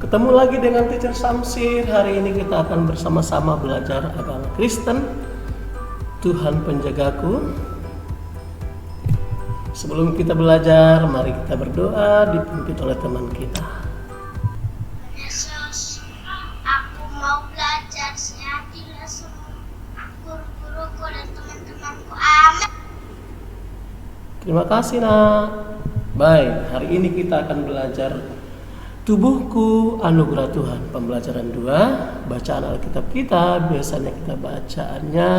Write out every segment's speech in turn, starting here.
Ketemu lagi dengan Teacher Samsir. Hari ini kita akan bersama-sama belajar agama Kristen. Tuhan penjagaku. Sebelum kita belajar, mari kita berdoa dipimpin oleh teman kita. Yesus, aku mau belajar, sehatilah semua guru-guruku dan teman-temanku. Amin. Terima kasih nak. Baik, hari ini kita akan belajar Tubuhku Anugerah Tuhan. Pembelajaran 2, bacaan Alkitab kita biasanya kita bacaannya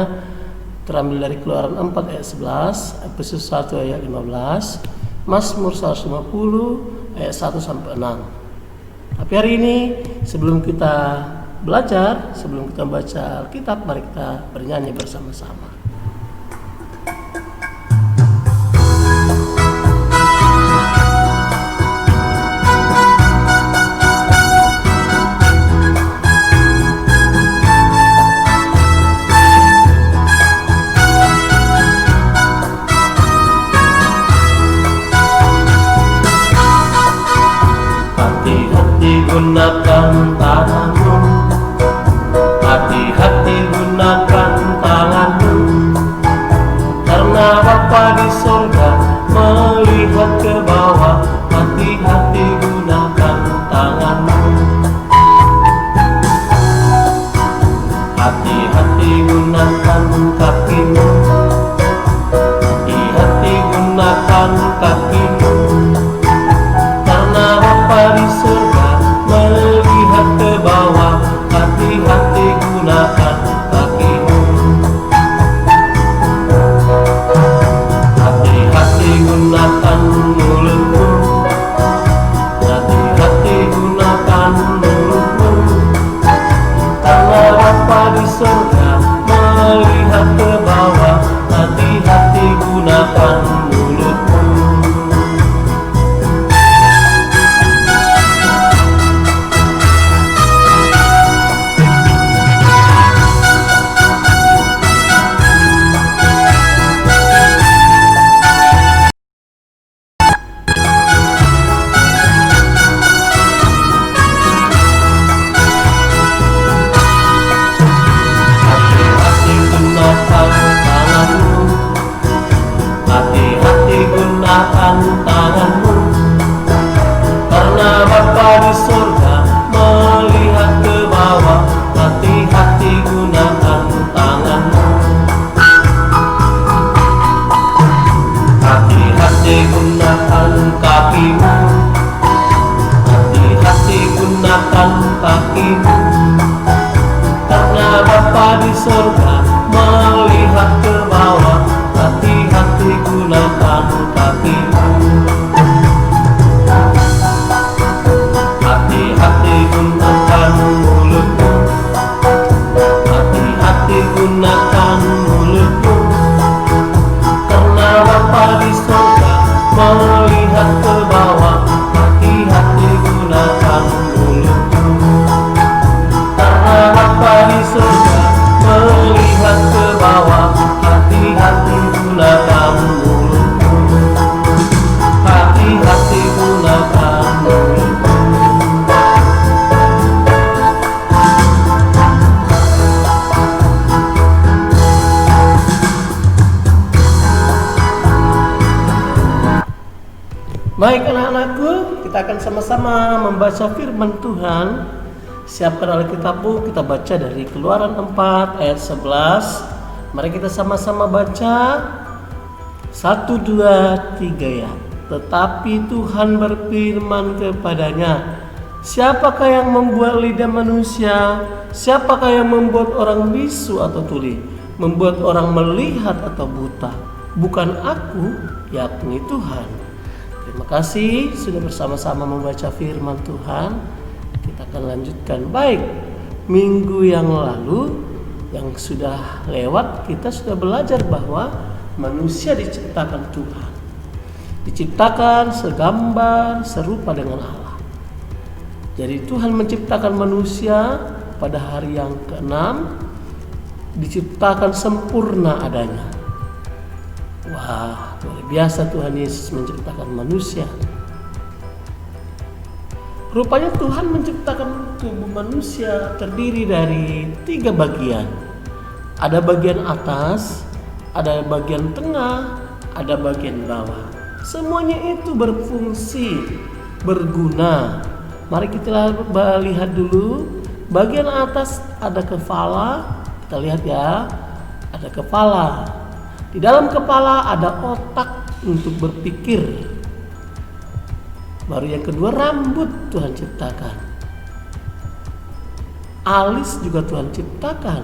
terambil dari Keluaran 4 ayat 11, Efesus 1 ayat 15, Mazmur 150 ayat 1 sampai 6. Tapi hari ini sebelum kita belajar, sebelum kita baca Alkitab, mari kita bernyanyi bersama-sama. Gunakan tanganmu, hati-hati gunakan tanganmu, karena Bapa di sorga melihat ke bawah. Hati-hati gunakan tanganmu, hati-hati gunakan kakimu, hati-hati gunakan kakimu, karena Bapa di sorga melihat ke bawah. Hati-hati gunakan kakimu, hati-hati gunakan mulutmu, hati-hati gunakan mulutmu, karena Bapa di surga melihat ke bawah. Hati-hati gunakan mulutmu. Tanganmu, karena Bapa di surga melihat ke bawah. Hati-hati gunakan tanganmu, hati-hati gunakan kakimu, hati-hati gunakan kakimu, karena Bapa di surga melihat ke bawah. Hati-hati gunakan kakimu, hati-hati gunakan mulutmu, hati-hati gunakan mulutmu, karena Bapa di surga melihat ke bawah. Hati-hati gunakan mulutmu, karena Bapa di surga melihat ke bawah. Hati-hati gunakan mulutmu, hati-hati gunakan mulutmu. Baik anak-anakku, kita akan sama-sama membaca firman Tuhan. Siapkan Alkitabmu, kita baca dari Keluaran 4 ayat 11. Mari kita sama-sama baca 1, 2, 3 ya. Tetapi Tuhan berfirman kepadanya, siapakah yang membuat lidah manusia? Siapakah yang membuat orang bisu atau tuli? Membuat orang melihat atau buta? Bukan aku, yakni Tuhan. Terima kasih sudah bersama-sama membaca firman Tuhan. Kita akan lanjutkan. Baik, minggu yang lalu yang sudah lewat kita sudah belajar bahwa manusia diciptakan Tuhan, diciptakan segambar serupa dengan Allah. Jadi Tuhan menciptakan manusia pada hari yang ke-6, diciptakan sempurna adanya. Wah, luar biasa Tuhan Yesus menciptakan manusia. Rupanya Tuhan menciptakan tubuh manusia terdiri dari 3 bagian. Ada bagian atas, ada bagian tengah, ada bagian bawah. Semuanya itu berfungsi, berguna. Mari kita lihat dulu. Bagian atas ada kepala. Kita lihat ya, ada kepala. Di dalam kepala ada otak untuk berpikir. Baru yang kedua, rambut Tuhan ciptakan. Alis juga Tuhan ciptakan.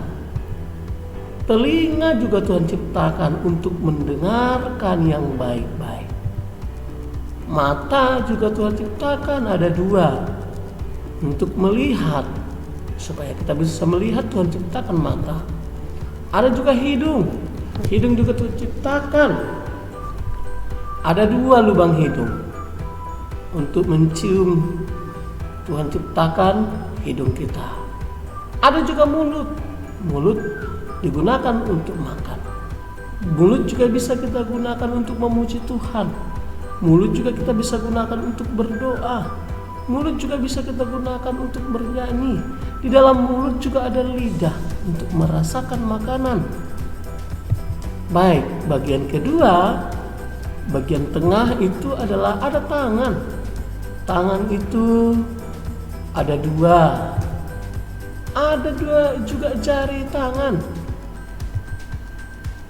Telinga juga Tuhan ciptakan untuk mendengarkan yang baik-baik. Mata juga Tuhan ciptakan, ada 2 untuk melihat. Supaya kita bisa melihat, Tuhan ciptakan mata. Ada juga hidung. Hidung juga Tuhan ciptakan. Ada 2 lubang hidung. Untuk mencium, Tuhan ciptakan hidung kita. Ada juga mulut. Mulut digunakan untuk makan. Mulut juga bisa kita gunakan untuk memuji Tuhan. Mulut juga kita bisa gunakan untuk berdoa. Mulut juga bisa kita gunakan untuk bernyanyi. Di dalam mulut juga ada lidah untuk merasakan makanan. Baik, bagian kedua, bagian tengah itu adalah ada tangan. Tangan itu ada 2. Ada 2 juga jari tangan.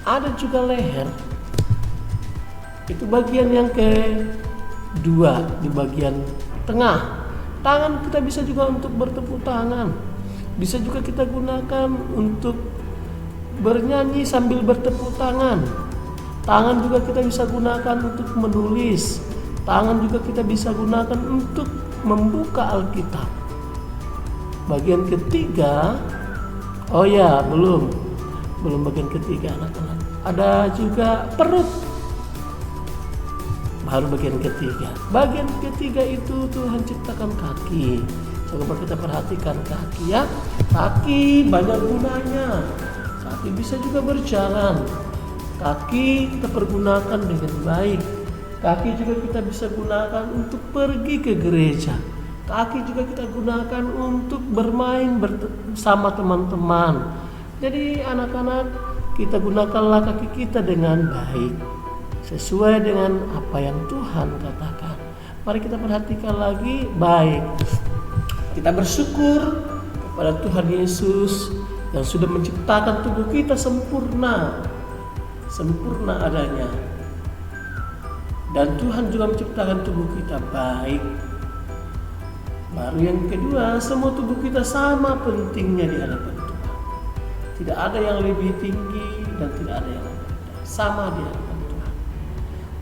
Ada juga leher. Itu bagian yang kedua di bagian tengah. Tangan kita bisa juga untuk bertepuk tangan. Bisa juga kita gunakan untuk bernyanyi sambil bertepuk tangan. Tangan juga kita bisa gunakan untuk menulis. Tangan juga kita bisa gunakan untuk membuka Alkitab. Bagian ketiga, belum bagian ketiga anak-anak. Ada juga perut. Baru bagian ketiga. Bagian ketiga itu Tuhan ciptakan kaki. Coba kita perhatikan kaki ya. Kaki banyak gunanya. Kaki bisa juga berjalan. Kaki kita pergunakan dengan baik. Kaki juga kita bisa gunakan untuk pergi ke gereja. Kaki juga kita gunakan untuk bermain bersama teman-teman. Jadi anak-anak, kita gunakanlah kaki kita dengan baik, sesuai dengan apa yang Tuhan katakan. Mari kita perhatikan lagi. Baik, kita bersyukur kepada Tuhan Yesus yang sudah menciptakan tubuh kita sempurna adanya. Dan Tuhan juga menciptakan tubuh kita baik. Baru yang kedua, semua tubuh kita sama pentingnya di hadapan Tuhan. Tidak ada yang lebih tinggi dan tidak ada yang lebih rendah. Sama di hadapan Tuhan.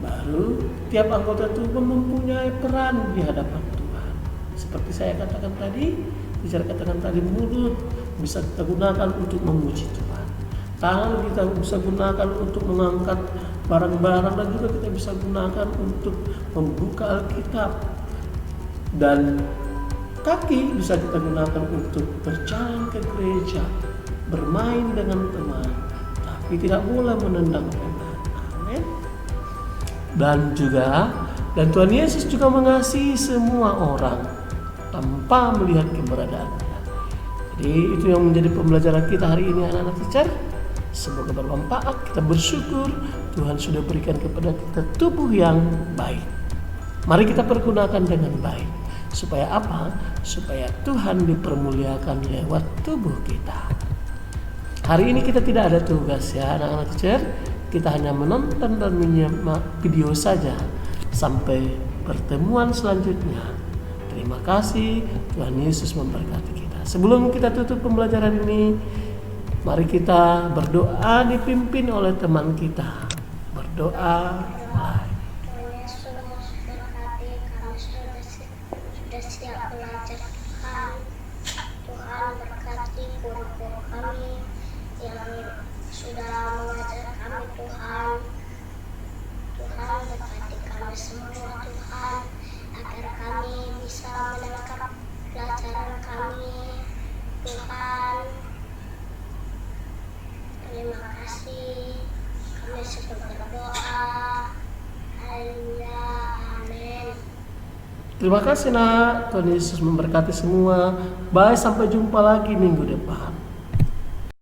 Baru tiap anggota tubuh mempunyai peran di hadapan Tuhan. Seperti saya katakan tadi, mulut bisa kita gunakan untuk memuji Tuhan. Tangan kita bisa gunakan untuk mengangkat barang-barang dan juga kita bisa gunakan untuk membuka Alkitab. Dan kaki bisa kita gunakan untuk berjalan ke gereja, bermain dengan teman, tapi tidak boleh menendang teman. Amin. Dan Tuhan Yesus juga mengasihi semua orang tanpa melihat keberadaannya. Jadi itu yang menjadi pembelajaran kita hari ini anak-anak teacher. Semoga bermanfaat. Kita bersyukur Tuhan sudah berikan kepada kita tubuh yang baik. Mari kita pergunakan dengan baik. Supaya apa? Supaya Tuhan dipermuliakan lewat tubuh kita. Hari ini kita tidak ada tugas ya anak-anak teacher. Kita hanya menonton dan menyimak video saja. Sampai pertemuan selanjutnya. Terima kasih. Tuhan Yesus memberkati kita. Sebelum kita tutup pembelajaran ini, mari kita berdoa dipimpin oleh teman kita. Berdoa. Tuhan Yesus berkati kami sudah siap belajar Tuhan. Tuhan berkati guru-guru kami yang sudah mengajar kami Tuhan. Tuhan berkati kami semua Tuhan, agar kami bisa menangkap pelajaran kami Tuhan. Terima kasih. Kami sudah berdoa. Terima kasih nak, Tuhan Yesus memberkati semua. Bye, sampai jumpa lagi minggu depan.